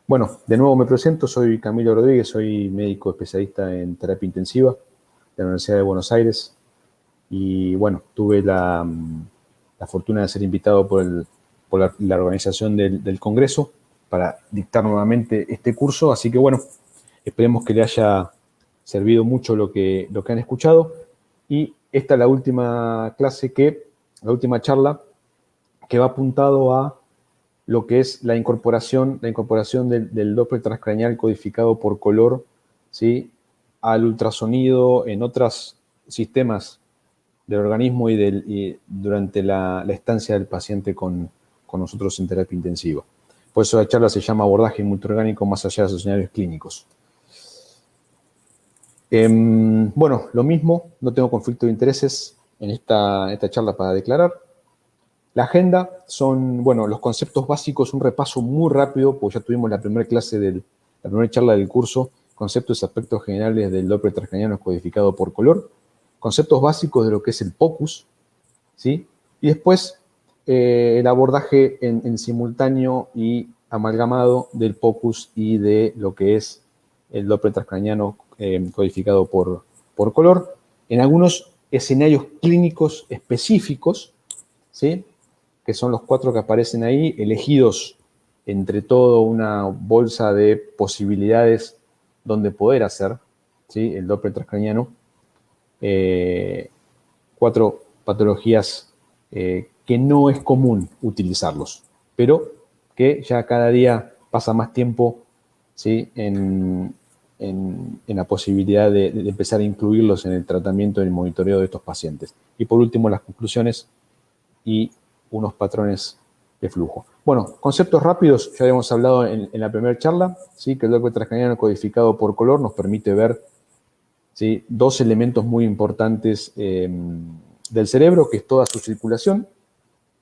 Bueno, de nuevo me presento, soy Camilo Rodríguez, soy médico especialista en terapia intensiva de la Universidad de Buenos Aires y bueno, tuve la fortuna de ser invitado por la organización del Congreso para dictar nuevamente este curso, así que bueno, esperemos que le haya servido mucho lo que han escuchado y esta es la última la última charla que va apuntado a lo que es la incorporación del Doppler transcraneal codificado por color, ¿sí?, al ultrasonido en otros sistemas del organismo y durante la estancia del paciente con nosotros en terapia intensiva. Por eso la charla se llama Abordaje multiorgánico más allá de los escenarios clínicos. Bueno, lo mismo, no tengo conflicto de intereses en esta charla para declarar. La agenda son, bueno, los conceptos básicos, un repaso muy rápido, porque ya tuvimos la primera clase la primera charla del curso, conceptos y aspectos generales del Doppler transcraniano codificado por color, conceptos básicos de lo que es el POCUS, ¿sí? Y después el abordaje en simultáneo y amalgamado del POCUS y de lo que es el Doppler transcraniano codificado por color, en algunos escenarios clínicos específicos, ¿sí?, que son los 4 que aparecen ahí, elegidos entre toda una bolsa de posibilidades donde poder hacer, ¿sí?, el Doppler transcraniano, 4 patologías que no es común utilizarlos, pero que ya cada día pasa más tiempo, ¿sí?, en la posibilidad de empezar a incluirlos en el tratamiento y el monitoreo de estos pacientes. Y por último, las conclusiones y unos patrones de flujo. Bueno, conceptos rápidos, ya habíamos hablado en la primera charla, ¿sí?, que el Doppler transcraniano codificado por color nos permite ver, ¿sí?, 2 elementos muy importantes del cerebro, que es toda su circulación,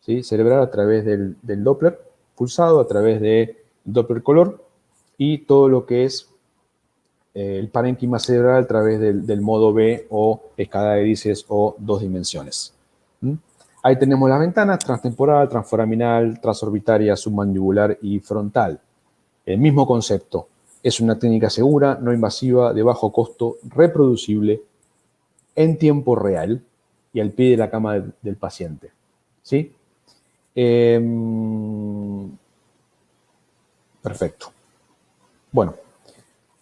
¿sí?, cerebral a través del Doppler pulsado, a través del Doppler color, y todo lo que es el parénquima cerebral a través del modo B o escala de grises o 2 dimensiones. Ahí tenemos las ventanas: transtemporal, transforaminal, transorbitaria, submandibular y frontal. El mismo concepto. Es una técnica segura, no invasiva, de bajo costo, reproducible, en tiempo real y al pie de la cama del paciente. ¿Sí? Perfecto. Bueno,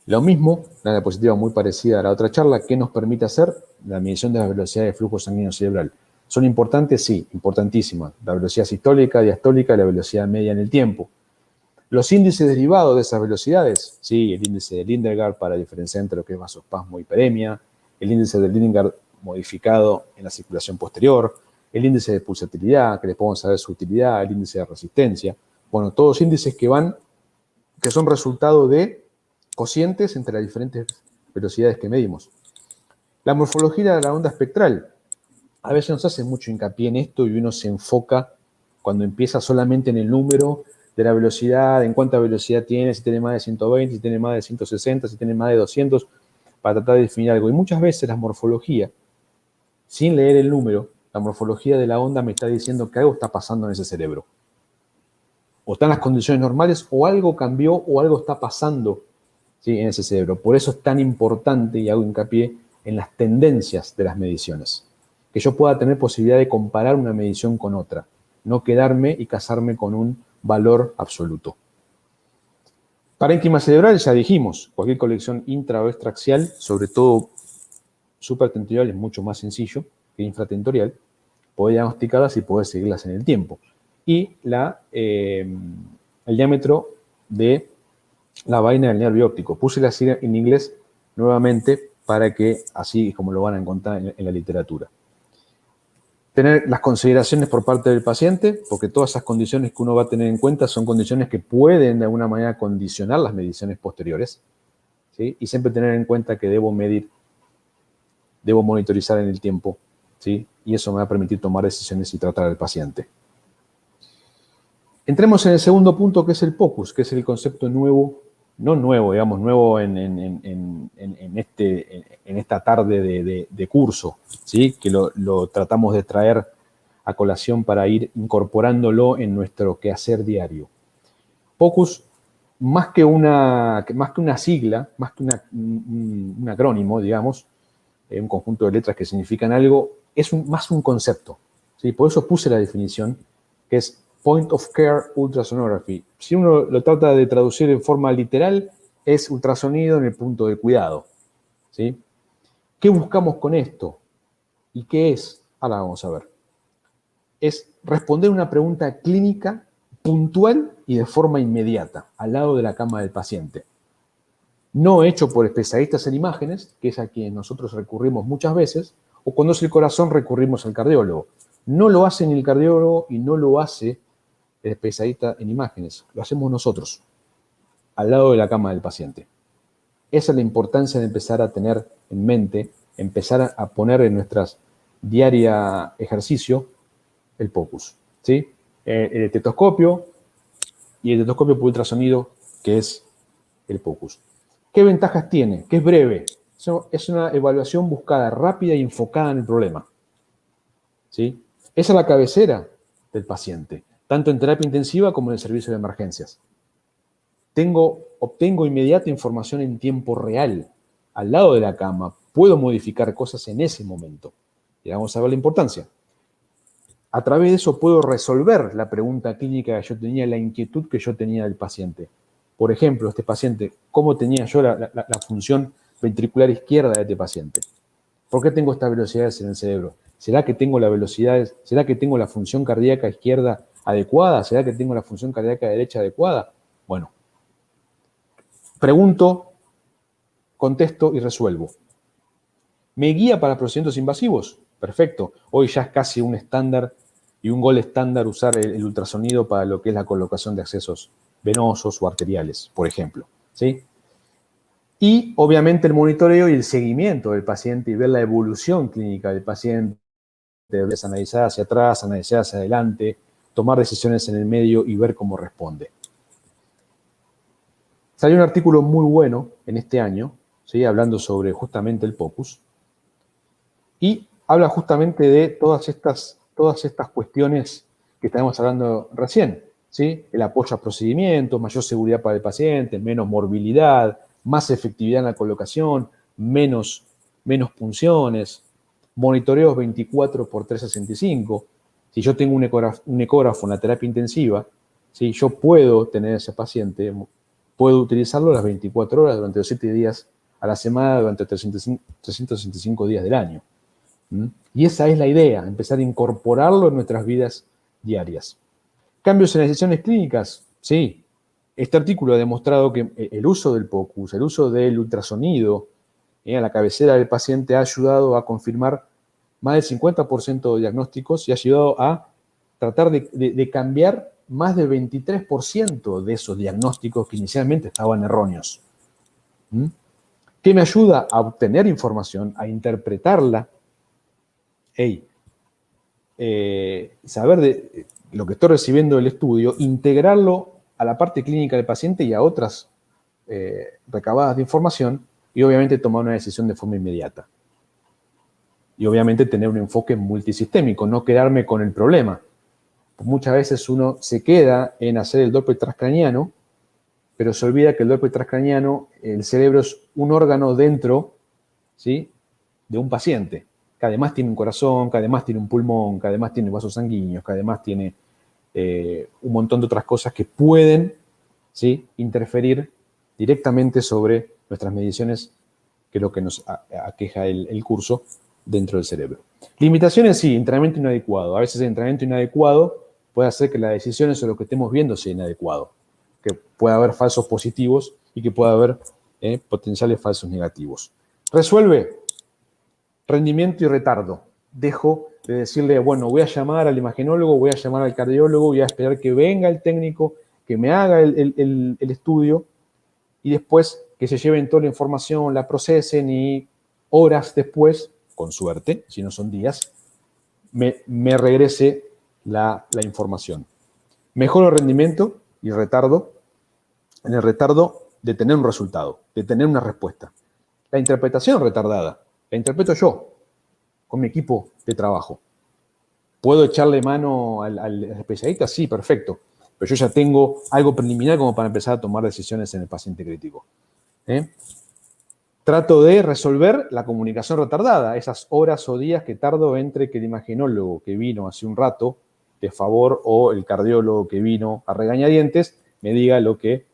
lo mismo, una diapositiva muy parecida a la otra charla, que nos permite hacer la medición de la velocidad de flujo sanguíneo cerebral. ¿Son importantes? Sí, importantísimas. La velocidad sistólica, diastólica y la velocidad media en el tiempo. Los índices derivados de esas velocidades, sí, el índice de Lindergaard para diferenciar entre lo que es vasospasmo y hiperemia, el índice de Lindergaard modificado en la circulación posterior, el índice de pulsatilidad, que les podemos saber su utilidad, el índice de resistencia. Bueno, todos índices que son resultado de cocientes entre las diferentes velocidades que medimos. La morfología de la onda espectral. A veces nos hace mucho hincapié en esto y uno se enfoca cuando empieza solamente en el número de la velocidad, en cuánta velocidad tiene, si tiene más de 120, si tiene más de 160, si tiene más de 200, para tratar de definir algo. Y muchas veces la morfología, sin leer el número, la morfología de la onda me está diciendo que algo está pasando en ese cerebro. O están las condiciones normales, o algo cambió, o algo está pasando, ¿sí?, en ese cerebro. Por eso es tan importante, y hago hincapié en las tendencias de las mediciones. Que yo pueda tener posibilidad de comparar una medición con otra, no quedarme y casarme con un valor absoluto. Parénquima cerebral, ya dijimos, cualquier colección intra o extraaxial, sobre todo supratentorial, es mucho más sencillo que infratentorial, poder diagnosticarlas y poder seguirlas en el tiempo. Y el diámetro de la vaina del nervio óptico. Puse la sigla en inglés nuevamente para que así es como lo van a encontrar en la literatura. Tener las consideraciones por parte del paciente, porque todas esas condiciones que uno va a tener en cuenta son condiciones que pueden de alguna manera condicionar las mediciones posteriores, ¿sí? Y siempre tener en cuenta que debo medir, debo monitorizar en el tiempo, ¿sí? Y eso me va a permitir tomar decisiones y tratar al paciente. Entremos en el segundo punto, que es el POCUS, que es el concepto nuevo, no nuevo, digamos, nuevo en esta tarde de curso, ¿sí?, que lo tratamos de traer a colación para ir incorporándolo en nuestro quehacer diario. POCUS más que una sigla, más que un acrónimo, digamos, un conjunto de letras que significan algo, es más un concepto. ¿Sí? Por eso puse la definición, que es Point of Care Ultrasonography. Si uno lo trata de traducir en forma literal, es ultrasonido en el punto de cuidado. ¿Sí? ¿Qué buscamos con esto? ¿Y qué es? Ahora vamos a ver. Es responder una pregunta clínica puntual y de forma inmediata, al lado de la cama del paciente. No hecho por especialistas en imágenes, que es a quien nosotros recurrimos muchas veces, o cuando es el corazón recurrimos al cardiólogo. No lo hace ni el cardiólogo y no lo hace el especialista en imágenes, lo hacemos nosotros, al lado de la cama del paciente. Esa es la importancia de empezar a tener en mente, empezar a poner en nuestras diaria ejercicio el POCUS, ¿sí? El estetoscopio y el estetoscopio por ultrasonido, que es el POCUS. ¿Qué ventajas tiene? Que es breve. Es una evaluación buscada, rápida y enfocada en el problema. ¿Sí? Esa es la cabecera del paciente, tanto en terapia intensiva como en el servicio de emergencias. Obtengo inmediata información en tiempo real, al lado de la cama. Puedo modificar cosas en ese momento. Y vamos a ver la importancia. A través de eso puedo resolver la pregunta clínica que yo tenía, la inquietud que yo tenía del paciente. Por ejemplo, este paciente, ¿cómo tenía yo la función ventricular izquierda de este paciente? ¿Por qué tengo estas velocidades en el cerebro? ¿Será que tengo será que tengo la función cardíaca izquierda adecuada? ¿Será que tengo la función cardíaca derecha adecuada? Bueno, pregunto, contesto y resuelvo. ¿Me guía para procedimientos invasivos? Perfecto. Hoy ya es casi un estándar y un gol estándar usar el ultrasonido para lo que es la colocación de accesos venosos o arteriales, por ejemplo. ¿Sí? Y obviamente el monitoreo y el seguimiento del paciente y ver la evolución clínica del paciente, analizar hacia atrás, analizar hacia adelante, tomar decisiones en el medio y ver cómo responde. Salió un artículo muy bueno en este año, ¿sí? Hablando sobre justamente el POCUS, y habla justamente de todas estas cuestiones que estábamos hablando recién, ¿sí? El apoyo a procedimientos, mayor seguridad para el paciente, menos morbilidad, más efectividad en la colocación, menos punciones, monitoreos 24 por 365. Si yo tengo un ecógrafo en la terapia intensiva, ¿sí? Yo puedo tener a ese paciente, puedo utilizarlo las 24 horas durante los 7 días a la semana, durante 365 días del año. Y esa es la idea, empezar a incorporarlo en nuestras vidas diarias. ¿Cambios en las decisiones clínicas? Sí. Este artículo ha demostrado que el uso del POCUS, el uso del ultrasonido a la cabecera del paciente ha ayudado a confirmar más del 50% de diagnósticos y ha ayudado a tratar de cambiar más del 23% de esos diagnósticos que inicialmente estaban erróneos. ¿Qué me ayuda? A obtener información, a interpretarla. Saber de lo que estoy recibiendo del estudio, integrarlo a la parte clínica del paciente y a otras recabadas de información y obviamente tomar una decisión de forma inmediata. Y obviamente tener un enfoque multisistémico, no quedarme con el problema. Muchas veces uno se queda en hacer el Doppler transcraniano, pero se olvida que el Doppler transcraniano, el cerebro es un órgano dentro, ¿sí?, de un paciente, que además tiene un corazón, que además tiene un pulmón, que además tiene vasos sanguíneos, que además tiene un montón de otras cosas que pueden, ¿sí?, interferir directamente sobre nuestras mediciones, que es lo que nos aqueja el curso dentro del cerebro. Limitaciones, sí, entrenamiento inadecuado. A veces el entrenamiento inadecuado puede hacer que las decisiones o lo que estemos viendo sea inadecuado, que pueda haber falsos positivos y que pueda haber potenciales falsos negativos. Resuelve rendimiento y retardo. Dejo de decirle, bueno, voy a llamar al imagenólogo, voy a llamar al cardiólogo, voy a esperar que venga el técnico, que me haga el estudio y después que se lleven toda la información, la procesen y horas después, con suerte, si no son días, me regrese la información. Mejoro el rendimiento y retardo. En el retardo de tener un resultado, de tener una respuesta. La interpretación retardada, la interpreto yo, con mi equipo de trabajo. ¿Puedo echarle mano al especialista? Sí, perfecto. pero yo ya tengo algo preliminar como para empezar a tomar decisiones en el paciente crítico. Trato de resolver la comunicación retardada, esas horas o días que tardo entre que el imagenólogo que vino hace un rato de favor o el cardiólogo que vino a regañadientes me diga lo que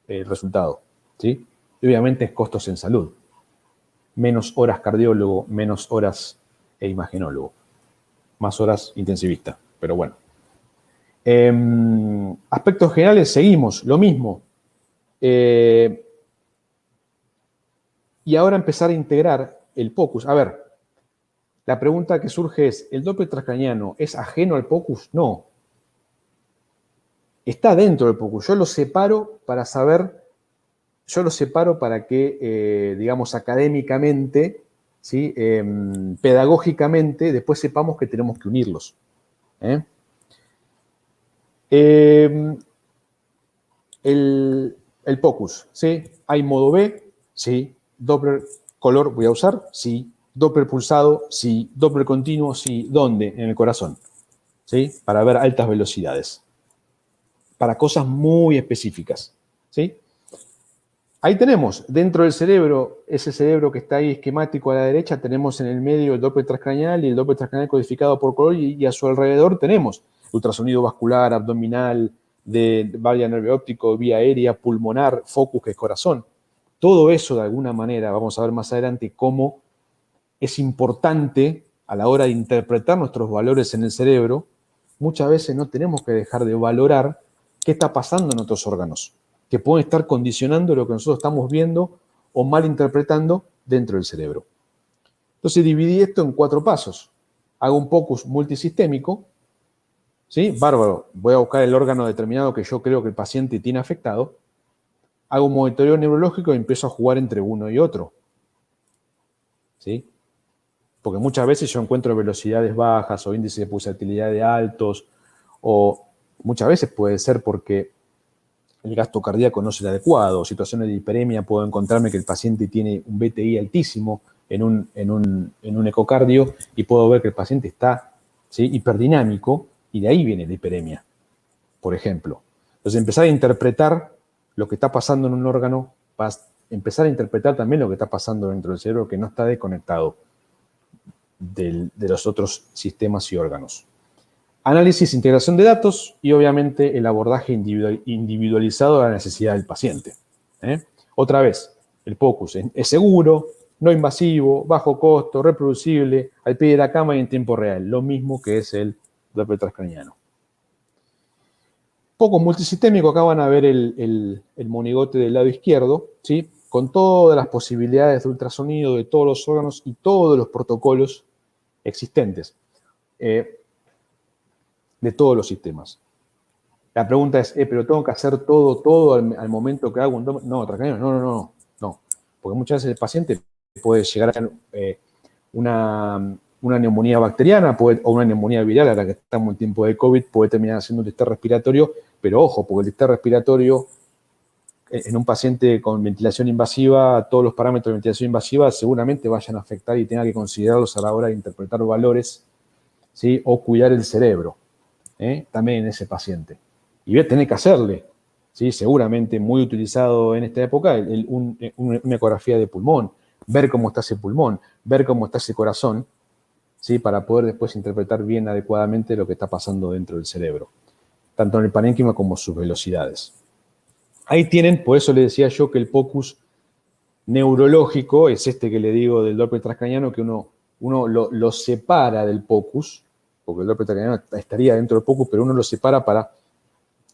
el resultado, ¿sí? Y obviamente es costos en salud. Menos horas cardiólogo, menos horas imagenólogo. Más horas intensivista, pero bueno. Aspectos generales, seguimos, lo mismo. Y ahora empezar a integrar el POCUS. A ver, la pregunta que surge es, ¿el Doppler transcraniano es ajeno al POCUS? No. Está dentro del POCUS. Yo lo separo para saber, yo lo separo para que, digamos, académicamente, ¿sí? Pedagógicamente, después sepamos que tenemos que unirlos. El POCUS, ¿sí? ¿Hay modo B? Sí. ¿Doppler color voy a usar? Sí. ¿Doppler pulsado? Sí. ¿Doppler continuo? Sí. ¿Dónde? En el corazón, ¿sí? Para ver altas velocidades. Para cosas muy específicas, ¿sí? Ahí tenemos, dentro del cerebro, ese cerebro que está ahí esquemático a la derecha, tenemos en el medio el Doppler transcranial y el Doppler transcranial codificado por color y a su alrededor tenemos ultrasonido vascular, abdominal, de vía nervio óptico, vía aérea, pulmonar, focus, que es corazón. Todo eso, de alguna manera, vamos a ver más adelante cómo es importante a la hora de interpretar nuestros valores en el cerebro. Muchas veces no tenemos que dejar de valorar qué está pasando en otros órganos, que pueden estar condicionando lo que nosotros estamos viendo o malinterpretando dentro del cerebro. Entonces dividí esto en 4 pasos. Hago un POCUS multisistémico, ¿sí? Bárbaro, voy a buscar el órgano determinado que yo creo que el paciente tiene afectado. Hago un monitoreo neurológico y empiezo a jugar entre uno y otro, ¿sí? Porque muchas veces yo encuentro velocidades bajas o índices de pulsatilidad de altos, o muchas veces puede ser porque el gasto cardíaco no es el adecuado, situaciones de hiperemia, puedo encontrarme que el paciente tiene un BTI altísimo en un ecocardio y puedo ver que el paciente está, ¿sí? Hiperdinámico y de ahí viene la hiperemia, por ejemplo. Entonces empezar a interpretar lo que está pasando en un órgano, para empezar a interpretar también lo que está pasando dentro del cerebro que no está desconectado de los otros sistemas y órganos. Análisis, integración de datos y obviamente el abordaje individualizado a la necesidad del paciente. Otra vez, el POCUS es seguro, no invasivo, bajo costo, reproducible, al pie de la cama y en tiempo real. Lo mismo que es el Doppler transcraniano. POCUS multisistémico, acá van a ver el monigote del lado izquierdo, ¿sí? Con todas las posibilidades de ultrasonido de todos los órganos y todos los protocolos existentes. De todos los sistemas. La pregunta es, ¿pero tengo que hacer todo al momento que hago un Doppler? No, no. Porque muchas veces el paciente puede llegar a tener una neumonía bacteriana o una neumonía viral, ahora que estamos en tiempo de COVID, puede terminar haciendo un test respiratorio, pero ojo, porque el test respiratorio en un paciente con ventilación invasiva, todos los parámetros de ventilación invasiva seguramente vayan a afectar y tenga que considerarlos a la hora de interpretar valores, ¿sí? O cuidar el cerebro. También en ese paciente. Y voy a tener que hacerle, ¿sí? Seguramente muy utilizado en esta época, una ecografía de pulmón, ver cómo está ese pulmón, ver cómo está ese corazón, ¿sí? Para poder después interpretar bien adecuadamente lo que está pasando dentro del cerebro, tanto en el parénquima como sus velocidades. Ahí tienen, por eso le decía yo que el POCUS neurológico es este que le digo del Doppler transcraniano, que uno lo separa del POCUS, porque el Doppler transcraniano estaría dentro del POCUS, pero uno lo separa para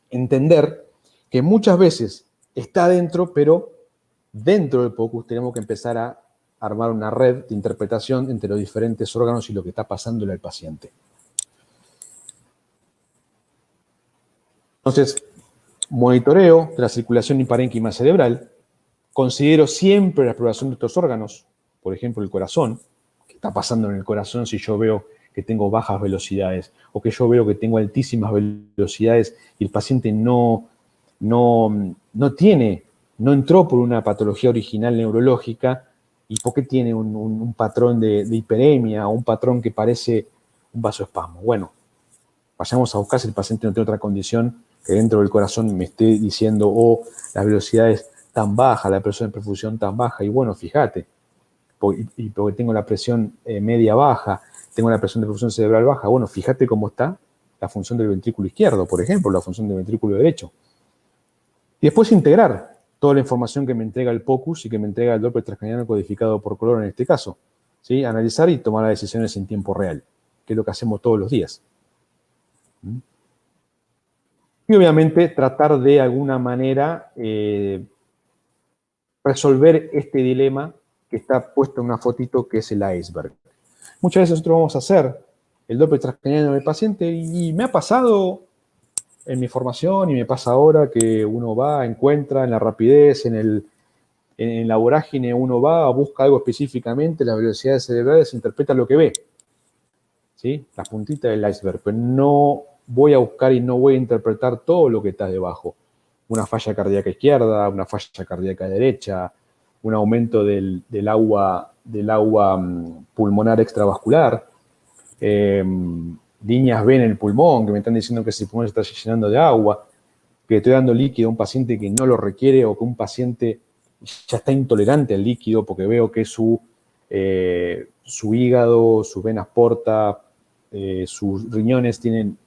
entender que muchas veces está dentro, pero dentro del POCUS tenemos que empezar a armar una red de interpretación entre los diferentes órganos y lo que está pasándole al paciente. Entonces, monitoreo de la circulación y parénquima cerebral, considero siempre la exploración de estos órganos, por ejemplo, el corazón, qué está pasando en el corazón si yo veo que tengo bajas velocidades o que yo veo que tengo altísimas velocidades y el paciente no entró por una patología original neurológica y por qué tiene un patrón de hiperemia o un patrón que parece un vasoespasmo. Bueno, Vayamos a buscar si el paciente no tiene otra condición que dentro del corazón me esté diciendo, oh, la velocidad es tan baja, la presión de perfusión tan baja. Y bueno, fíjate, porque tengo la presión media baja, tengo la presión de perfusión cerebral baja. Bueno, fíjate cómo está la función del ventrículo izquierdo, por ejemplo, la función del ventrículo derecho. Y después integrar toda la información que me entrega el POCUS y que me entrega el Doppler transcraniano codificado por color en este caso. ¿Sí? Analizar y tomar las decisiones en tiempo real, que es lo que hacemos todos los días. Y obviamente tratar de alguna manera resolver este dilema que está puesto en una fotito que es el iceberg. Muchas veces nosotros vamos a hacer el Doppler transcraniano del paciente y me ha pasado en mi formación y me pasa ahora que uno va, encuentra en la rapidez, en la vorágine, uno va, busca algo específicamente, las velocidades cerebrales, interpreta lo que ve. ¿Sí? La puntita del iceberg, pero no voy a buscar y no voy a interpretar todo lo que está debajo. Una falla cardíaca izquierda, una falla cardíaca derecha, un aumento del agua pulmonar extravascular, líneas B en el pulmón que me están diciendo que ese pulmón se está llenando de agua, que estoy dando líquido a un paciente que no lo requiere o que un paciente ya está intolerante al líquido porque veo que su hígado, sus venas porta, sus riñones tienen,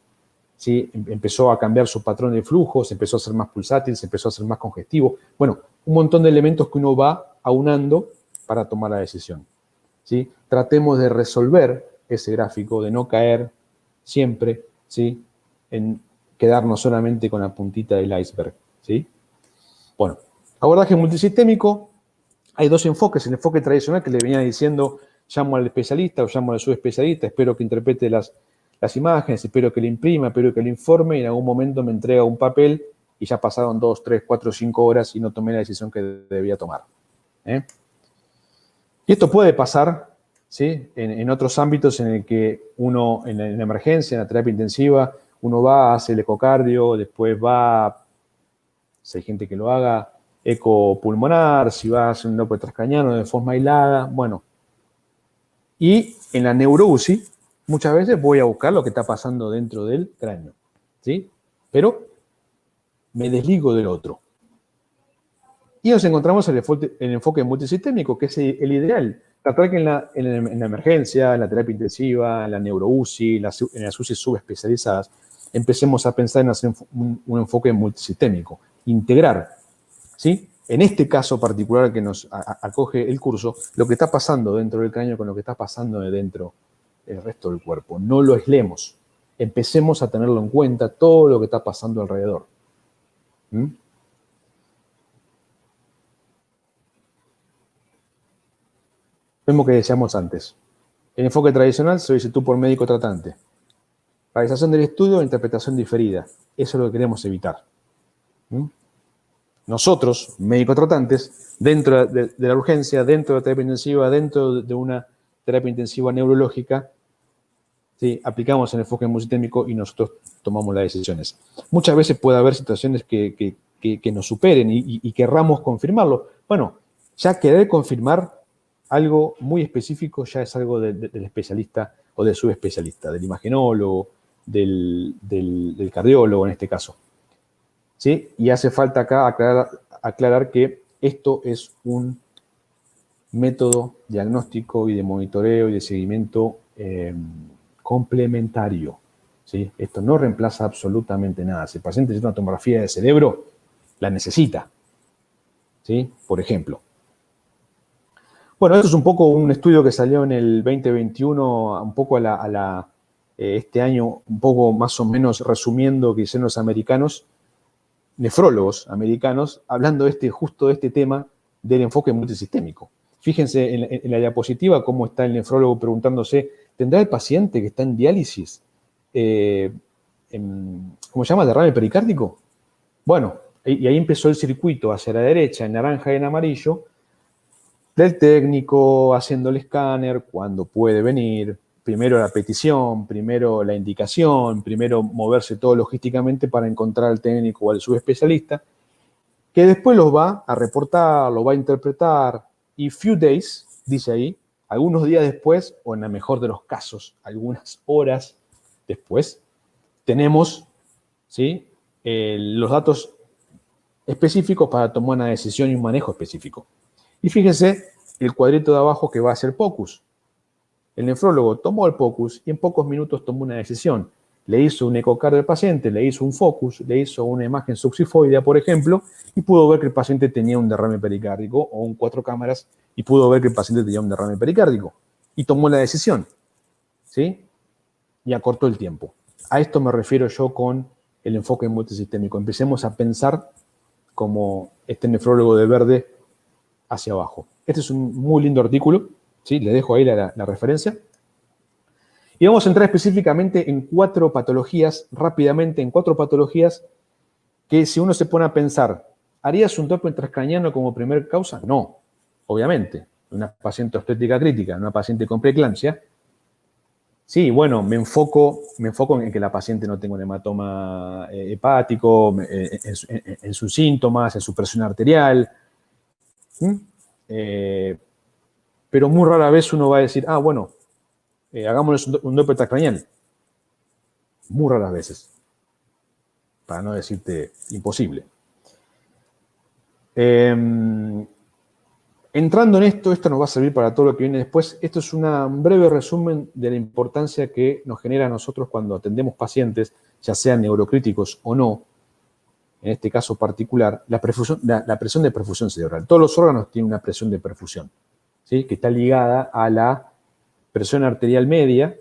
¿sí? Empezó a cambiar su patrón de flujo, se empezó a ser más pulsátil, se empezó a ser más congestivo. Bueno, un montón de elementos que uno va aunando para tomar la decisión. ¿Sí? Tratemos de resolver ese gráfico, de no caer siempre, ¿sí? En quedarnos solamente con la puntita del iceberg. ¿Sí? Bueno, abordaje multisistémico. Hay dos enfoques. El enfoque tradicional que le venía diciendo, llamo al especialista o llamo al subespecialista, espero que interprete las imágenes, espero que le imprima, espero que le informe y en algún momento me entrega un papel y ya pasaron 2, 3, 4, 5 horas y no tomé la decisión que debía tomar. Y esto puede pasar, ¿sí? En otros ámbitos en el que uno, en la emergencia, en la terapia intensiva, uno va, hace el ecocardio, después va, si hay gente que lo haga, eco pulmonar, si va a hacer un Doppler transcraniano de fosma aislada, bueno. Y en la neuro-UCI, muchas veces voy a buscar lo que está pasando dentro del cráneo, ¿sí? Pero me desligo del otro. Y nos encontramos el enfoque multisistémico, que es el ideal. Tratar que en la emergencia, en la terapia intensiva, en la neuro-UCI, en las UCI subespecializadas, empecemos a pensar en hacer un enfoque multisistémico, integrar, ¿sí? En este caso particular que nos acoge el curso, lo que está pasando dentro del cráneo con lo que está pasando de dentro del resto del cuerpo. No lo aislemos. Empecemos a tenerlo en cuenta todo lo que está pasando alrededor. Mismo que decíamos antes. El enfoque tradicional, solicitud por médico tratante. Realización del estudio e interpretación diferida. Eso es lo que queremos evitar. Nosotros, médicos tratantes, dentro de la urgencia, dentro de la terapia intensiva, dentro de una terapia intensiva neurológica, ¿sí? Aplicamos el enfoque multisistémico y nosotros tomamos las decisiones. Muchas veces puede haber situaciones que nos superen y querramos confirmarlo. Bueno, ya querer confirmar algo muy específico ya es algo del especialista o del subespecialista, del imagenólogo, del cardiólogo en este caso. ¿Sí? Y hace falta acá aclarar que esto es un método diagnóstico y de monitoreo y de seguimiento complementario. ¿Sí? Esto no reemplaza absolutamente nada. Si el paciente necesita una tomografía de cerebro, la necesita. ¿Sí? Por ejemplo. Bueno, esto es un poco un estudio que salió en el 2021, un poco este año, un poco más o menos resumiendo que hicieron los americanos, nefrólogos americanos, hablando justo de este tema del enfoque multisistémico. Fíjense en la diapositiva cómo está el nefrólogo preguntándose, ¿tendrá el paciente que está en diálisis, ¿cómo se llama?, derrame pericárdico? Bueno, y ahí empezó el circuito hacia la derecha, en naranja y en amarillo, del técnico haciendo el escáner, cuando puede venir, primero la petición, primero la indicación, primero moverse todo logísticamente para encontrar al técnico o al subespecialista, que después los va a reportar, lo va a interpretar, y few days, dice ahí, algunos días después, o en el mejor de los casos, algunas horas después, tenemos, ¿sí?, los datos específicos para tomar una decisión y un manejo específico. Y fíjense el cuadrito de abajo que va a ser POCUS. El nefrólogo tomó el POCUS y en pocos minutos tomó una decisión. Le hizo un ecocardio al paciente, le hizo un focus, le hizo una imagen subxifoidea, por ejemplo, y pudo ver que el paciente tenía un derrame pericárdico, o un 4 cámaras, y pudo ver que el paciente tenía un derrame pericárdico. Y tomó la decisión, ¿sí? Y acortó el tiempo. A esto me refiero yo con el enfoque multisistémico. Empecemos a pensar como este nefrólogo de verde hacia abajo. Este es un muy lindo artículo, ¿sí? Le dejo ahí la referencia. Y vamos a entrar específicamente en 4 patologías, rápidamente, en 4 patologías que si uno se pone a pensar, ¿harías un Doppler transcraniano como primer causa? No, obviamente. Una paciente obstétrica crítica, una paciente con preeclampsia. Sí, bueno, me enfoco en que la paciente no tenga un hematoma hepático, en sus síntomas, en su presión arterial. Pero muy rara vez uno va a decir, bueno, hagámosles un Doppler transcranial. Muy raras veces. Para no decirte imposible. Entrando en esto nos va a servir para todo lo que viene después. Esto es un breve resumen de la importancia que nos genera a nosotros cuando atendemos pacientes, ya sean neurocríticos o no, en este caso particular, la presión de perfusión cerebral. Todos los órganos tienen una presión de perfusión, ¿sí?, que está ligada a la presión arterial media,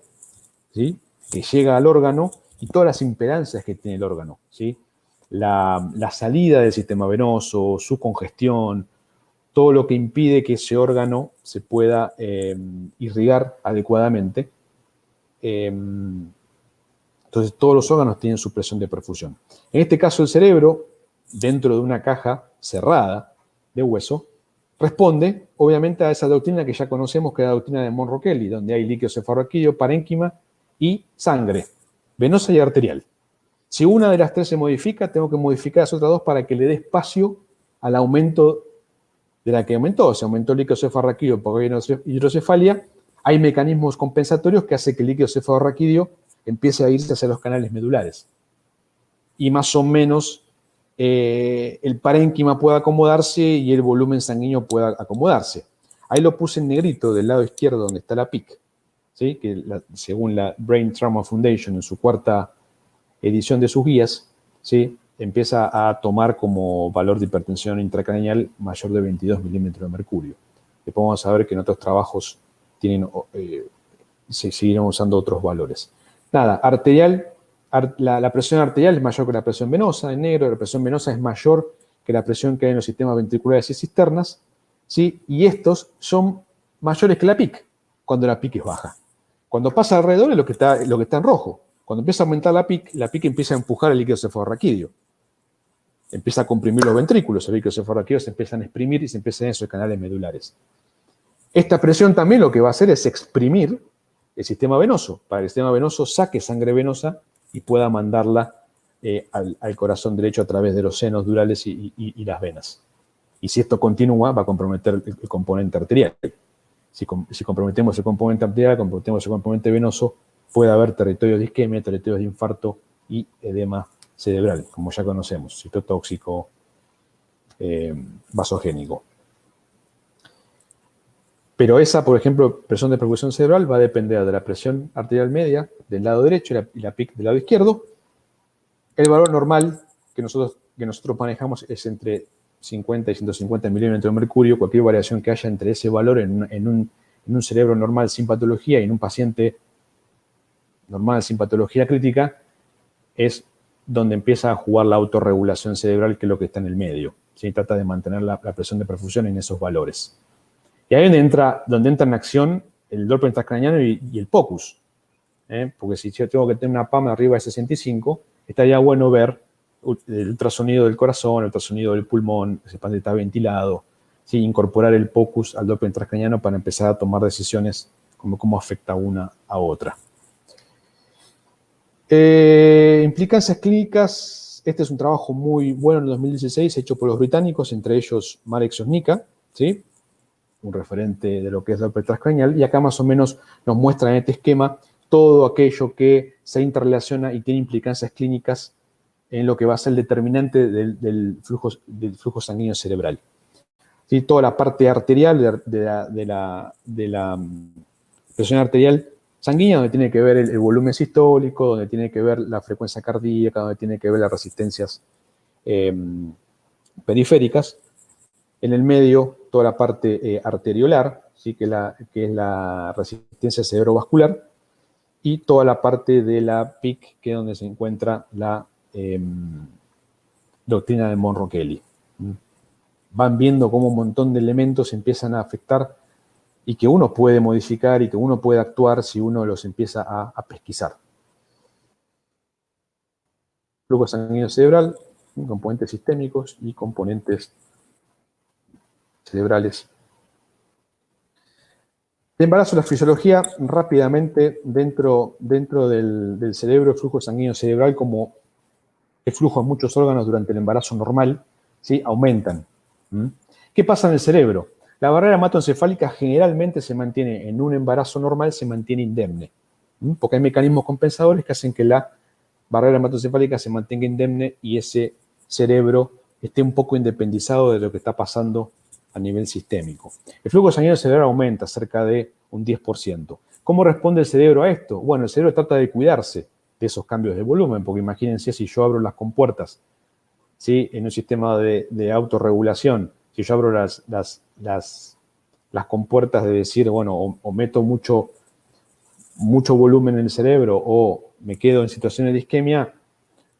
¿sí?, que llega al órgano, y todas las impedancias que tiene el órgano, ¿sí? La salida del sistema venoso, su congestión, todo lo que impide que ese órgano se pueda irrigar adecuadamente. Entonces, todos los órganos tienen su presión de perfusión. En este caso, el cerebro, dentro de una caja cerrada de hueso, responde, obviamente, a esa doctrina que ya conocemos, que es la doctrina de Monro-Kelly, donde hay líquido cefalorraquídeo, parénquima y sangre, venosa y arterial. Si una de las 3 se modifica, tengo que modificar las otras 2 para que le dé espacio al aumento de la que aumentó. Se aumentó el líquido cefalorraquídeo porque hay hidrocefalia. Hay mecanismos compensatorios que hacen que el líquido cefalorraquídeo empiece a irse hacia los canales medulares. Y más o menos el parénquima pueda acomodarse y el volumen sanguíneo pueda acomodarse. Ahí lo puse en negrito del lado izquierdo donde está la PIC, ¿sí?, que según la Brain Trauma Foundation en su 4ª edición de sus guías, ¿sí?, empieza a tomar como valor de hipertensión intracraneal mayor de 22 milímetros de mercurio. Después vamos a ver que en otros trabajos se siguieron usando otros valores. Nada, arterial, la presión arterial es mayor que la presión venosa, en negro. La presión venosa es mayor que la presión que hay en los sistemas ventriculares y cisternas, ¿sí?, y estos son mayores que la PIC, cuando la PIC es baja. Cuando pasa alrededor es lo que está en rojo. Cuando empieza a aumentar la PIC empieza a empujar el líquido cefalorraquídeo. Empieza a comprimir los ventrículos, el líquido cefalorraquídeo se empiezan a exprimir y se empiezan esos canales medulares. Esta presión también lo que va a hacer es exprimir el sistema venoso, para que el sistema venoso saque sangre venosa y pueda mandarla al corazón derecho a través de los senos durales y las venas. Y si esto continúa, va a comprometer el componente arterial. Si comprometemos el componente arterial, comprometemos el componente venoso, puede haber territorios de isquemia, territorios de infarto y edema cerebral, como ya conocemos, citotóxico, vasogénico. Pero esa, por ejemplo, presión de perfusión cerebral va a depender de la presión arterial media del lado derecho y la PIC del lado izquierdo. El valor normal que nosotros manejamos es entre 50 y 150 milímetros de mercurio. Cualquier variación que haya entre ese valor en un cerebro normal sin patología y en un paciente normal sin patología crítica es donde empieza a jugar la autorregulación cerebral, que es lo que está en el medio. ¿Sí? Trata de mantener la presión de perfusión en esos valores. Y ahí es donde entra en acción el Doppler transcraniano y el POCUS. Porque si yo tengo que tener una PAM arriba de 65, estaría bueno ver el ultrasonido del corazón, el ultrasonido del pulmón, ese paciente está ventilado, ¿sí? Incorporar el POCUS al Doppler transcraniano para empezar a tomar decisiones como cómo afecta una a otra. Implicancias clínicas. Este es un trabajo muy bueno en el 2016, hecho por los británicos, entre ellos Marek Sosnica, ¿sí?, un referente de lo que es Doppler transcranial, y acá más o menos nos muestra en este esquema todo aquello que se interrelaciona y tiene implicancias clínicas en lo que va a ser el determinante del flujo sanguíneo cerebral. ¿Sí? Toda la parte arterial de la presión arterial sanguínea, donde tiene que ver el volumen sistólico, donde tiene que ver la frecuencia cardíaca, donde tiene que ver las resistencias periféricas. En el medio, toda la parte arteriolar, ¿sí? que es la resistencia cerebrovascular, y toda la parte de la PIC, que es donde se encuentra la doctrina de Monro-Kelly. Van viendo cómo un montón de elementos empiezan a afectar y que uno puede modificar y que uno puede actuar si uno los empieza a pesquisar. Flujo sanguíneo cerebral, componentes sistémicos y componentes cerebrales. El embarazo, la fisiología, rápidamente dentro del cerebro, el flujo sanguíneo cerebral, como el flujo a muchos órganos durante el embarazo normal, ¿sí? Aumentan. ¿Qué pasa en el cerebro? La barrera hematoencefálica generalmente se mantiene, en un embarazo normal, se mantiene indemne, porque hay mecanismos compensadores que hacen que la barrera hematoencefálica se mantenga indemne y ese cerebro esté un poco independizado de lo que está pasando a nivel sistémico. El flujo sanguíneo cerebral aumenta cerca de un 10%. ¿Cómo responde el cerebro a esto? Bueno, el cerebro trata de cuidarse de esos cambios de volumen, porque imagínense si yo abro las compuertas, ¿sí? En un sistema de autorregulación, si yo abro las compuertas de decir, bueno, o meto mucho volumen en el cerebro o me quedo en situaciones de isquemia,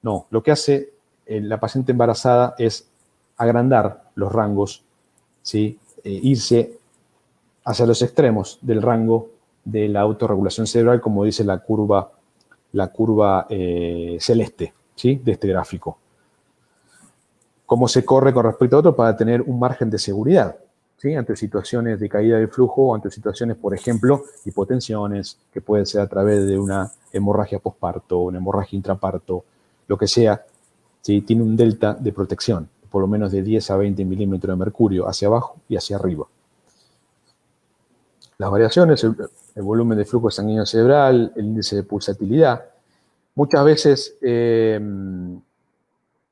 no, lo que hace la paciente embarazada es agrandar los rangos, ¿sí? Irse hacia los extremos del rango de la autorregulación cerebral, como dice la curva celeste, ¿sí? De este gráfico. Cómo se corre con respecto a otro para tener un margen de seguridad, ¿sí? Ante situaciones de caída del flujo o ante situaciones, por ejemplo, hipotensiones, que pueden ser a través de una hemorragia posparto, una hemorragia intraparto, lo que sea, ¿sí? Tiene un delta de protección, por lo menos de 10 a 20 milímetros de mercurio hacia abajo y hacia arriba. Las variaciones, el volumen de flujo sanguíneo cerebral, el índice de pulsatilidad, muchas veces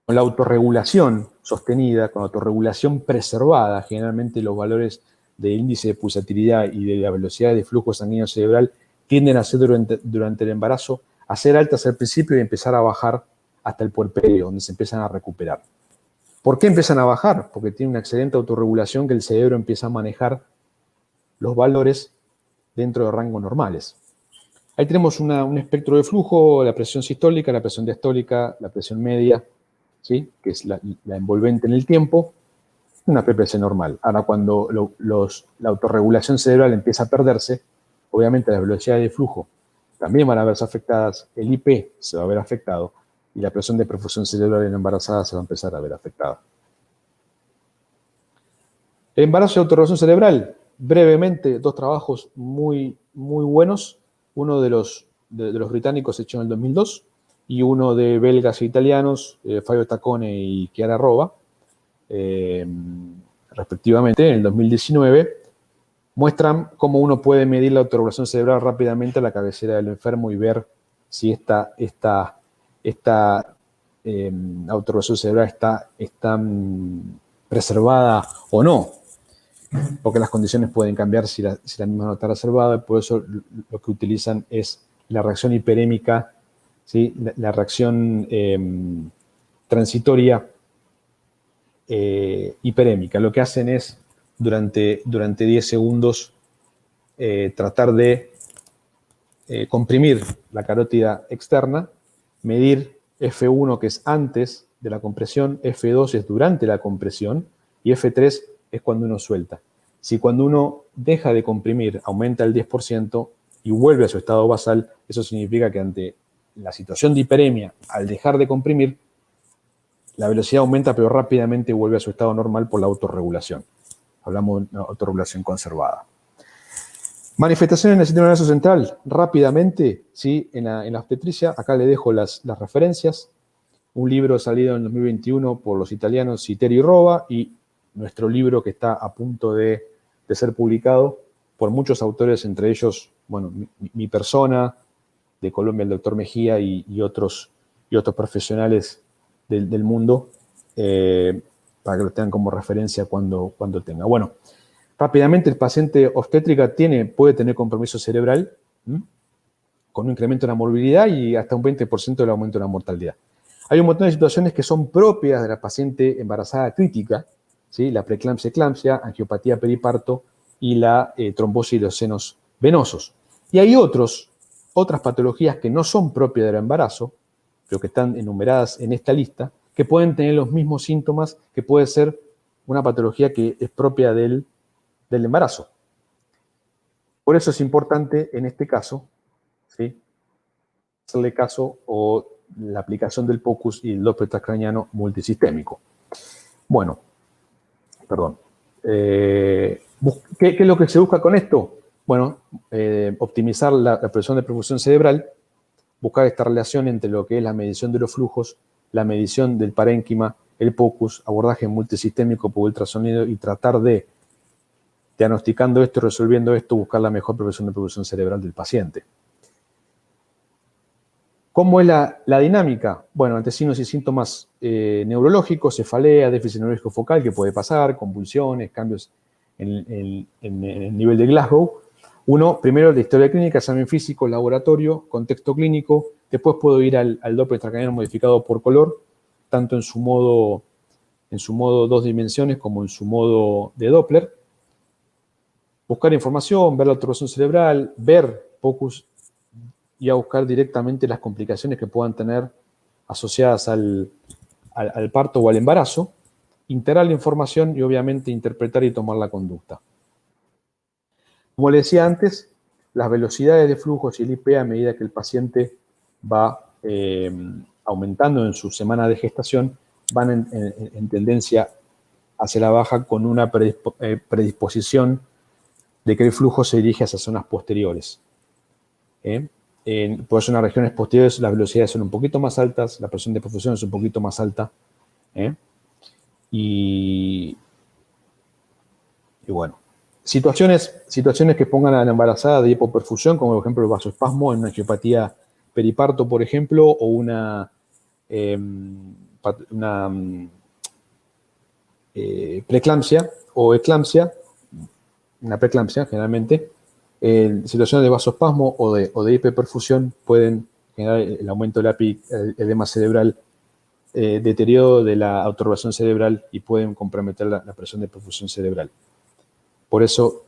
con la autorregulación sostenida, con la autorregulación preservada, generalmente los valores del índice de pulsatilidad y de la velocidad de flujo sanguíneo cerebral tienden a ser durante el embarazo, a ser altas al principio y empezar a bajar hasta el puerperio, donde se empiezan a recuperar. ¿Por qué empiezan a bajar? Porque tiene una excelente autorregulación que el cerebro empieza a manejar los valores dentro de rangos normales. Ahí tenemos un espectro de flujo, la presión sistólica, la presión diastólica, la presión media, ¿sí? Que es la envolvente en el tiempo, una PPC normal. Ahora, cuando la autorregulación cerebral empieza a perderse, obviamente las velocidades de flujo también van a verse afectadas, el IP se va a ver afectado y la presión de perfusión cerebral en la embarazada se va a empezar a ver afectada. El embarazo y autorregulación cerebral, brevemente, dos trabajos muy, muy buenos. Uno de los británicos hecho en el 2002 y uno de belgas e italianos, Fabio Taccone y Chiara Rova, respectivamente, en el 2019, muestran cómo uno puede medir la autorregulación cerebral rápidamente a la cabecera del enfermo y ver si esta autorregulación cerebral está preservada o no, porque las condiciones pueden cambiar si la misma no está reservada, y por eso lo que utilizan es la reacción hiperémica, ¿sí? La reacción transitoria hiperémica. Lo que hacen es, durante 10 segundos, tratar de comprimir la carótida externa, medir F1, que es antes de la compresión, F2 es durante la compresión, y F3 es cuando uno suelta. Si cuando uno deja de comprimir aumenta el 10% y vuelve a su estado basal, eso significa que ante la situación de hiperemia, al dejar de comprimir, la velocidad aumenta, pero rápidamente vuelve a su estado normal por la autorregulación. Hablamos de una autorregulación conservada. Manifestaciones en el sistema nervioso central, rápidamente, ¿sí? En la obstetricia, acá le dejo las referencias. Un libro salido en 2021 por los italianos Citeri y Rova, y nuestro libro que está a punto de ser publicado por muchos autores, entre ellos, bueno, mi persona, de Colombia, el doctor Mejía y otros profesionales del mundo, para que lo tengan como referencia cuando tenga. Bueno, rápidamente, el paciente obstétrica puede tener compromiso cerebral, con un incremento en la morbilidad y hasta un 20% del aumento de la mortalidad. Hay un montón de situaciones que son propias de la paciente embarazada crítica, ¿sí? La preeclampsia, eclampsia, angiopatía periparto y la trombosis de los senos venosos. Y hay otras patologías que no son propias del embarazo, pero que están enumeradas en esta lista, que pueden tener los mismos síntomas, que puede ser una patología que es propia del embarazo. Por eso es importante, en este caso, ¿sí?, hacerle caso o la aplicación del POCUS y el Doppler transcraniano multisistémico. Bueno, perdón. ¿Qué es lo que se busca con esto? Bueno, optimizar la presión de perfusión cerebral, buscar esta relación entre lo que es la medición de los flujos, la medición del parénquima, el POCUS, abordaje multisistémico por ultrasonido y tratar de, diagnosticando esto y resolviendo esto, buscar la mejor presión de perfusión cerebral del paciente. ¿Cómo es la dinámica? Bueno, ante signos y síntomas neurológicos, cefalea, déficit neurológico focal, que puede pasar, convulsiones, cambios en el nivel de Glasgow. Primero la historia clínica, examen físico, laboratorio, contexto clínico. Después puedo ir al Doppler transcraniano modificado por color, tanto en su modo 2 dimensiones como en su modo de Doppler. Buscar información, ver la observación cerebral, ver POCUS y a buscar directamente las complicaciones que puedan tener asociadas al parto o al embarazo, integrar la información y obviamente interpretar y tomar la conducta. Como le decía antes, las velocidades de flujos y el IP a medida que el paciente va aumentando en su semana de gestación van en tendencia hacia la baja, con una predisposición de que el flujo se dirige hacia zonas posteriores. Por eso en las regiones posteriores las velocidades son un poquito más altas, la presión de perfusión es un poquito más alta. Y bueno, situaciones que pongan a la embarazada de hipoperfusión, como por ejemplo el vasoespasmo en una angiopatía periparto, por ejemplo, o una preeclampsia o eclampsia, una preeclampsia generalmente. Situaciones de vasoespasmo o de hiperperfusión pueden generar el aumento del edema cerebral, deterioro de la autorreacción cerebral y pueden comprometer la presión de perfusión cerebral. Por eso,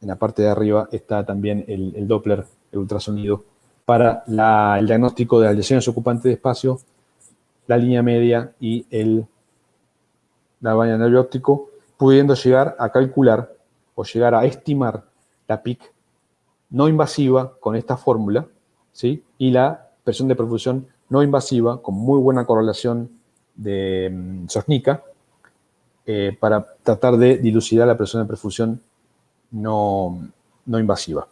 en la parte de arriba está también el Doppler, el ultrasonido, para el diagnóstico de las lesiones ocupantes de espacio, la línea media y la vaina nervio óptico, pudiendo llegar a calcular o llegar a estimar la PIC no invasiva con esta fórmula, ¿sí?, y la presión de perfusión no invasiva con muy buena correlación de Sosnica, para tratar de dilucidar la presión de perfusión no invasiva.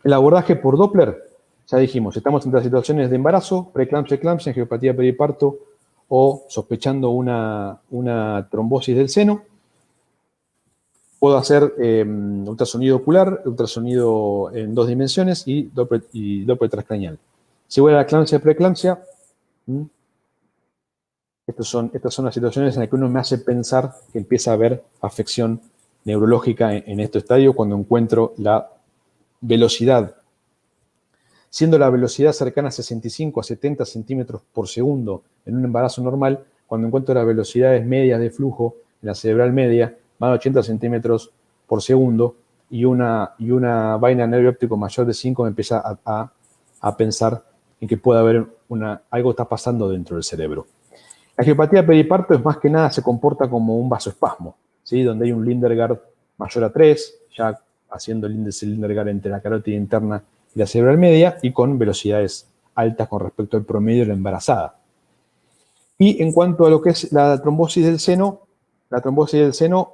El abordaje por Doppler, ya dijimos, estamos entre las situaciones de embarazo, preeclampsia, eclampsia, angiopatía periparto o sospechando una trombosis del seno. Puedo hacer ultrasonido ocular, ultrasonido en 2 dimensiones y Doppler transcranial. Si voy a la eclampsia, preeclampsia, estas son las situaciones en las que uno me hace pensar que empieza a haber afección neurológica en este estadio cuando encuentro la velocidad. Siendo la velocidad cercana a 65 a 70 centímetros por segundo en un embarazo normal, cuando encuentro las velocidades medias de flujo en la cerebral media, más de 80 centímetros por segundo, y una vaina nervio óptico mayor de 5, me empieza a pensar en que puede haber algo está pasando dentro del cerebro. La angiopatía periparto es más que nada, se comporta como un vasoespasmo, ¿sí?, donde hay un Lindergard mayor a 3, ya haciendo el índice Lindergard entre la carótida interna y la cerebral media, y con velocidades altas con respecto al promedio de la embarazada. Y en cuanto a lo que es la trombosis del seno,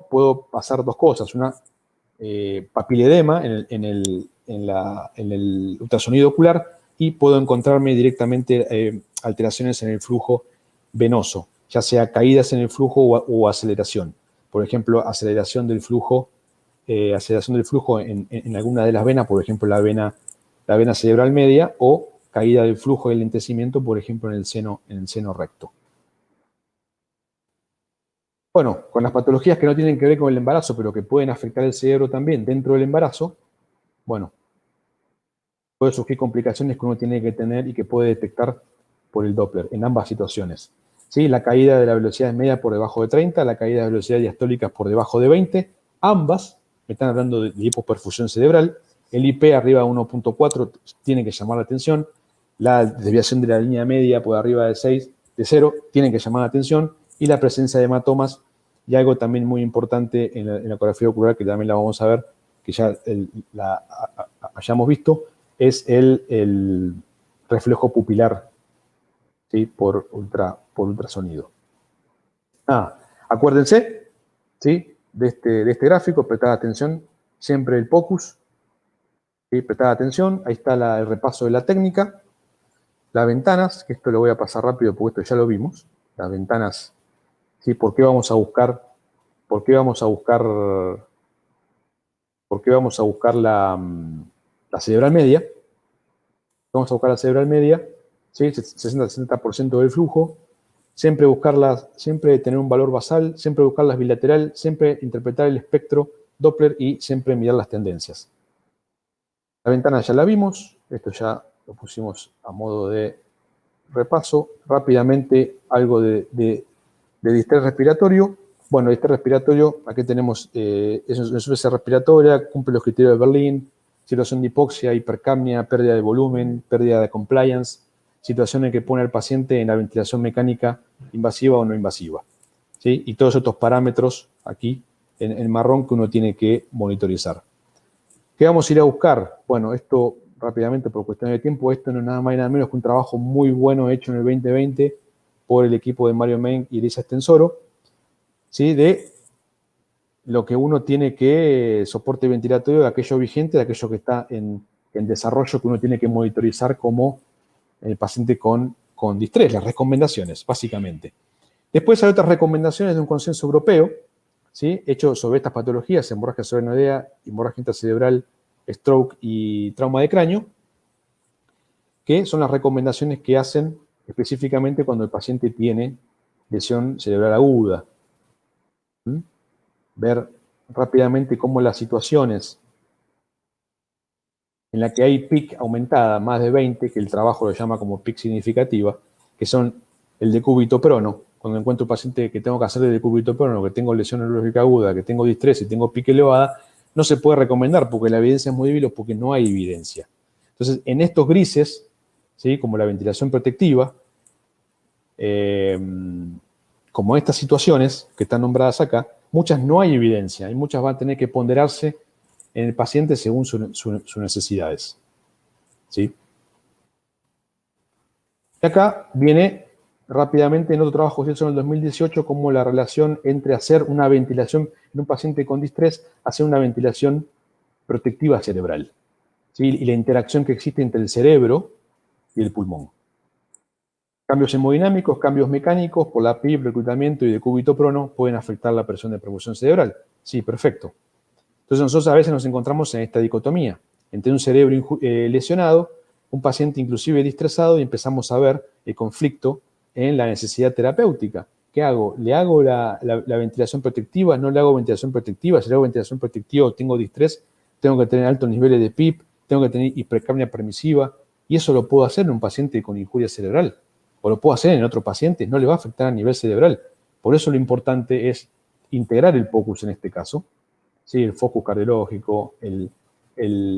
puedo pasar dos cosas. Una, papiledema en el ultrasonido ocular, y puedo encontrarme directamente alteraciones en el flujo venoso, ya sea caídas en el flujo o aceleración. Por ejemplo, aceleración del flujo en alguna de las venas, por ejemplo la vena cerebral media, o caída del flujo y el lentecimiento, por ejemplo, en el seno recto. Bueno, con las patologías que no tienen que ver con el embarazo, pero que pueden afectar el cerebro también dentro del embarazo, bueno, puede surgir complicaciones que uno tiene que tener y que puede detectar por el Doppler en ambas situaciones. ¿Sí? La caída de la velocidad media por debajo de 30, la caída de velocidad diastólica por debajo de 20, ambas, me están hablando de hipoperfusión cerebral, el IP arriba de 1.4 tiene que llamar la atención, la desviación de la línea media por arriba de 6, de 0, tiene que llamar la atención, y la presencia de hematomas, y algo también muy importante en la ecografía ocular, que también la vamos a ver, que ya la hayamos visto, es el reflejo pupilar, ¿sí? por ultrasonido. Acuérdense, ¿sí? de este gráfico, prestad atención, siempre el POCUS, ¿sí? Prestad atención, ahí está el repaso de la técnica, las ventanas, que esto lo voy a pasar rápido porque esto ya lo vimos, las ventanas, ¿sí? ¿Por qué vamos a buscar la cerebral media? Vamos a buscar la cerebral media, ¿sí? 60-60% del flujo, siempre buscarlas, siempre tener un valor basal, siempre buscarlas bilateral, siempre interpretar el espectro Doppler y siempre mirar las tendencias. La ventana ya la vimos, esto ya lo pusimos a modo de repaso. Rápidamente, algo de distrés respiratorio. Bueno, distrés respiratorio, aquí tenemos insuficiencia respiratoria, cumple los criterios de Berlín, situación de hipoxia, hipercapnia, pérdida de volumen, pérdida de compliance, situaciones que pone al paciente en la ventilación mecánica invasiva o no invasiva. ¿Sí? Y todos estos parámetros aquí en marrón que uno tiene que monitorizar. ¿Qué vamos a ir a buscar? Bueno, esto rápidamente por cuestión de tiempo, esto no es nada más y nada menos que un trabajo muy bueno hecho en el 2020 por el equipo de Mario Meng y Elisa Estensoro, ¿sí? De lo que uno tiene que soporte ventilatorio de aquello vigente, de aquello que está en desarrollo, que uno tiene que monitorizar como el paciente con distrés, las recomendaciones, básicamente. Después hay otras recomendaciones de un consenso europeo, ¿sí? Hecho sobre estas patologías, hemorragia cerebroidea, hemorragia intracerebral, stroke y trauma de cráneo, que son las recomendaciones que hacen específicamente cuando el paciente tiene lesión cerebral aguda. Ver rápidamente cómo las situaciones en las que hay PIC aumentada, más de 20, que el trabajo lo llama como PIC significativa, que son el decúbito prono. Cuando encuentro un paciente que tengo que hacer de decúbito prono, que tengo lesión neurológica aguda, que tengo distrés y tengo PIC elevada, no se puede recomendar porque la evidencia es muy débil o porque no hay evidencia. Entonces, en estos grises, ¿sí? Como la ventilación protectiva, como estas situaciones que están nombradas acá, muchas no hay evidencia y muchas van a tener que ponderarse en el paciente según sus necesidades. ¿Sí? Y acá viene rápidamente en otro trabajo que se hizo en el 2018 como la relación entre hacer una ventilación en un paciente con distrés, hacer una ventilación protectiva cerebral. ¿Sí? Y la interacción que existe entre el cerebro y el pulmón. Cambios hemodinámicos, cambios mecánicos por la PIB, reclutamiento y decúbito prono pueden afectar la presión de perfusión cerebral. Sí, perfecto. Entonces nosotros a veces nos encontramos en esta dicotomía entre un cerebro lesionado, un paciente inclusive distresado y empezamos a ver el conflicto en la necesidad terapéutica. ¿Qué hago? ¿Le hago la ventilación protectiva? ¿No le hago ventilación protectiva? Si le hago ventilación protectiva o tengo distrés, tengo que tener altos niveles de PIB, tengo que tener hipercapnia permisiva y eso lo puedo hacer en un paciente con injuria cerebral o lo puedo hacer en otro paciente, no le va a afectar a nivel cerebral. Por eso lo importante es integrar el POCUS en este caso, ¿sí? El focus cardiológico, el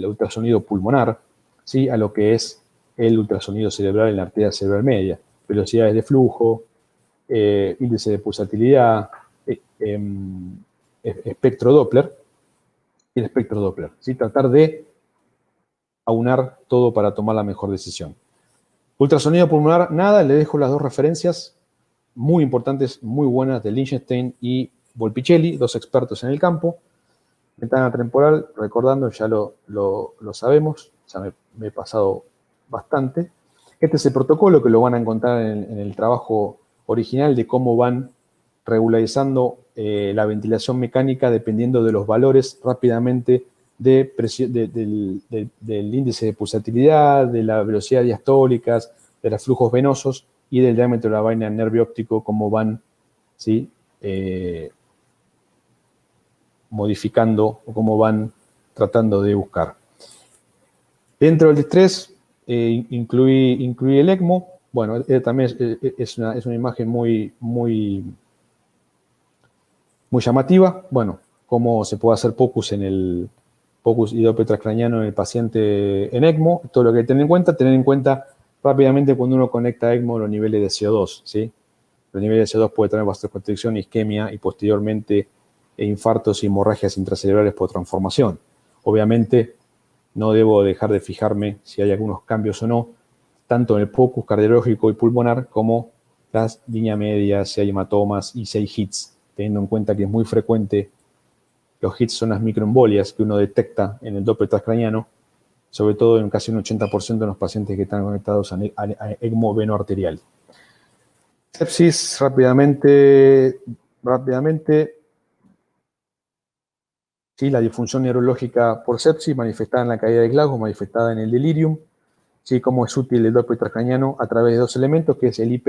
ultrasonido pulmonar, ¿sí? A lo que es el ultrasonido cerebral en la arteria cerebral media, velocidades de flujo, índice de pulsatilidad, espectro Doppler y el espectro Doppler, ¿sí? Tratar de aunar todo para tomar la mejor decisión. Ultrasonido pulmonar, nada, le dejo las dos referencias muy importantes, muy buenas de Lichtenstein y Volpicelli, dos expertos en el campo. Ventana temporal, recordando, ya lo sabemos, ya me he pasado bastante. Este es el protocolo que lo van a encontrar en el trabajo original de cómo van regularizando la ventilación mecánica dependiendo de los valores rápidamente del índice de pulsatilidad, de la velocidad diastólicas, de los flujos venosos y del diámetro de la vaina del nervio óptico, cómo van, ¿sí? Modificando o cómo van tratando de buscar. Dentro del estrés, incluí el ECMO. Bueno, también es una imagen muy llamativa. Bueno, cómo se puede hacer POCUS y Doppler transcraniano en el paciente en ECMO. Todo lo que hay que tener en cuenta rápidamente cuando uno conecta a ECMO los niveles de CO2, ¿sí? Los niveles de CO2 puede tener vasoconstricción, isquemia y posteriormente infartos y hemorragias intracerebrales por transformación. Obviamente, no debo dejar de fijarme si hay algunos cambios o no, tanto en el POCUS cardiológico y pulmonar como las líneas medias, si hay hematomas y si hay hits, teniendo en cuenta que es muy frecuente. Los hits son las microembolias que uno detecta en el Doppler transcraniano, sobre todo en casi un 80% de los pacientes que están conectados a ECMO venoarterial. Sepsis, rápidamente. Sí, la disfunción neurológica por sepsis manifestada en la caída de Glasgow, manifestada en el delirium. Sí, cómo es útil el Doppler transcraniano a través de dos elementos, que es el IP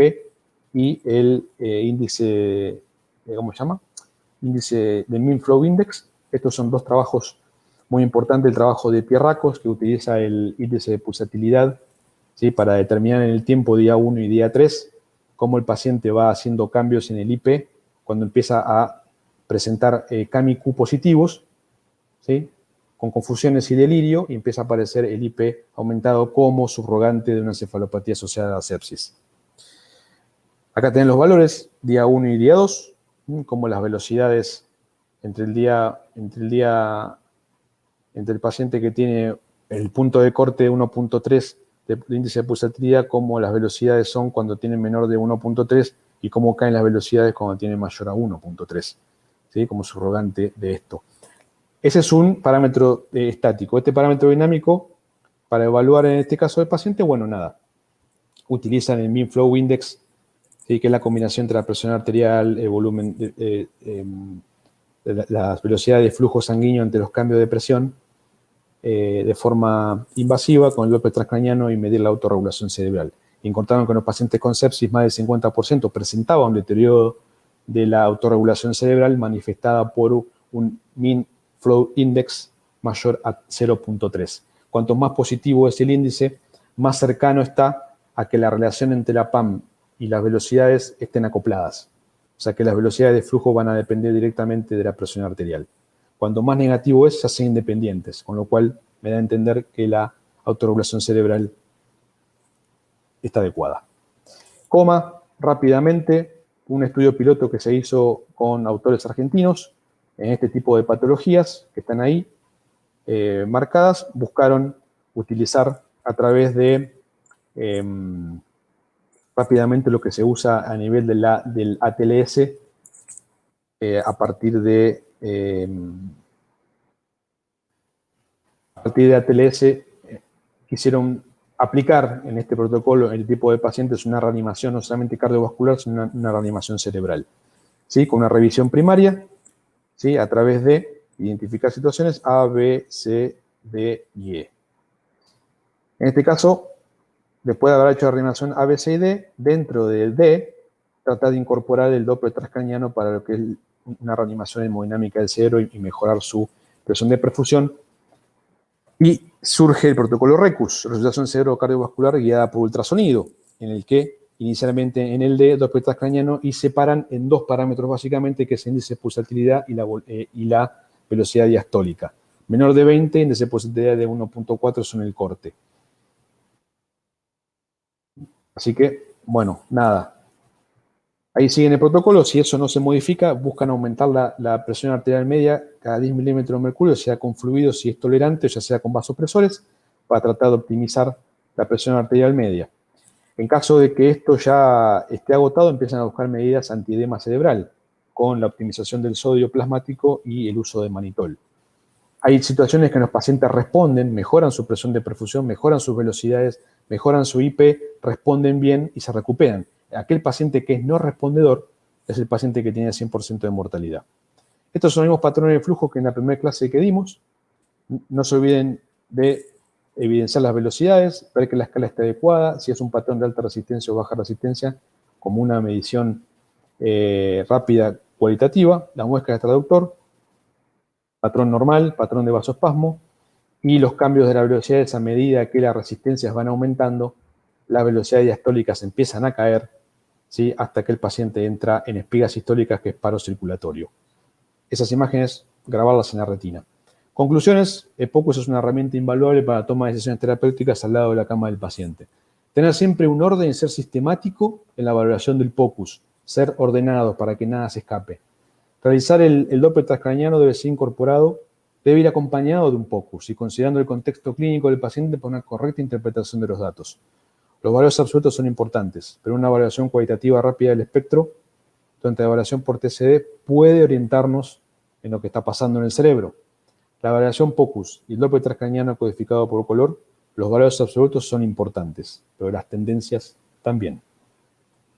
y el índice, ¿cómo se llama? Índice de Mean Flow Index. Estos son dos trabajos muy importantes. El trabajo de Pierracos, que utiliza el índice de pulsatilidad, ¿sí? Para determinar en el tiempo día 1 y día 3 cómo el paciente va haciendo cambios en el IP cuando empieza a presentar CAMI-Q positivos, ¿sí? Con confusiones y delirio, y empieza a aparecer el IP aumentado como subrogante de una encefalopatía asociada a sepsis. Acá tienen los valores, día 1 y día 2, como las velocidades entre el paciente que tiene el punto de corte 1.3 de índice de pulsatilidad, como las velocidades son cuando tienen menor de 1.3 y cómo caen las velocidades cuando tienen mayor a 1.3, ¿sí? Como subrogante de esto. Ese es un parámetro estático. Este parámetro dinámico, para evaluar en este caso del paciente, bueno, nada. Utilizan el Mean Flow Index, ¿sí? Que es la combinación entre la presión arterial, el volumen, las velocidades de flujo sanguíneo ante los cambios de presión de forma invasiva con el Doppler transcraniano y medir la autorregulación cerebral. Y encontraron que en los pacientes con sepsis más del 50% presentaban un deterioro de la autorregulación cerebral manifestada por un Mean Flow Index mayor a 0.3. Cuanto más positivo es el índice, más cercano está a que la relación entre la PAM y las velocidades estén acopladas. O sea que las velocidades de flujo van a depender directamente de la presión arterial. Cuanto más negativo es, se hacen independientes, con lo cual me da a entender que la autorregulación cerebral está adecuada. Rápidamente, un estudio piloto que se hizo con autores argentinos en este tipo de patologías que están ahí marcadas, buscaron utilizar a través de rápidamente lo que se usa a nivel del ATLS a partir de ATLS quisieron aplicar en este protocolo, en el tipo de pacientes, una reanimación no solamente cardiovascular, sino una reanimación cerebral, ¿sí? Con una revisión primaria, ¿sí? A través de identificar situaciones A, B, C, D y E. En este caso, después de haber hecho la reanimación A, B, C y D, dentro del D, tratar de incorporar el Doppler transcraniano para lo que es una reanimación hemodinámica del cerebro y mejorar su presión de perfusión. Y surge el protocolo RECUS, resucitación cerebro-cardiovascular guiada por ultrasonido, en el que inicialmente en el D, Doppler transcraniano, y separan en dos parámetros básicamente, que es el índice de pulsatilidad y la velocidad diastólica. Menor de 20, índice de pulsatilidad de 1.4 son el corte. Así que, bueno, nada. Ahí siguen el protocolo. Si eso no se modifica, buscan aumentar la presión arterial media cada 10 milímetros de mercurio, sea con fluidos si es tolerante, o ya sea con vasopresores, para tratar de optimizar la presión arterial media. En caso de que esto ya esté agotado, empiezan a buscar medidas antiedema cerebral, con la optimización del sodio plasmático y el uso de manitol. Hay situaciones que los pacientes responden, mejoran su presión de perfusión, mejoran sus velocidades, mejoran su IP, responden bien y se recuperan. Aquel paciente que es no respondedor es el paciente que tiene 100% de mortalidad. Estos son los mismos patrones de flujo que en la primera clase que dimos. No se olviden de evidenciar las velocidades, ver que la escala esté adecuada, si es un patrón de alta resistencia o baja resistencia, como una medición rápida cualitativa, la muesca de traductor, patrón normal, patrón de vasoespasmo, y los cambios de las velocidades a medida que las resistencias van aumentando, las velocidades diastólicas empiezan a caer, ¿sí? Hasta que el paciente entra en espigas sistólicas, que es paro circulatorio. Esas imágenes, grabarlas en la retina. Conclusiones, el POCUS es una herramienta invaluable para la toma de decisiones terapéuticas al lado de la cama del paciente. Tener siempre un orden y ser sistemático en la valoración del POCUS, ser ordenado para que nada se escape. Realizar el Doppler transcraniano debe ser incorporado, debe ir acompañado de un POCUS y considerando el contexto clínico del paciente para una correcta interpretación de los datos. Los valores absolutos son importantes, pero una evaluación cualitativa rápida del espectro durante la evaluación por TCD puede orientarnos en lo que está pasando en el cerebro. La variación POCUS y el Doppler transcraniano codificado por color, los valores absolutos son importantes, pero las tendencias también.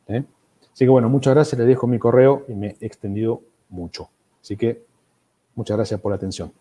Así que bueno, muchas gracias, les dejo mi correo y me he extendido mucho. Así que muchas gracias por la atención.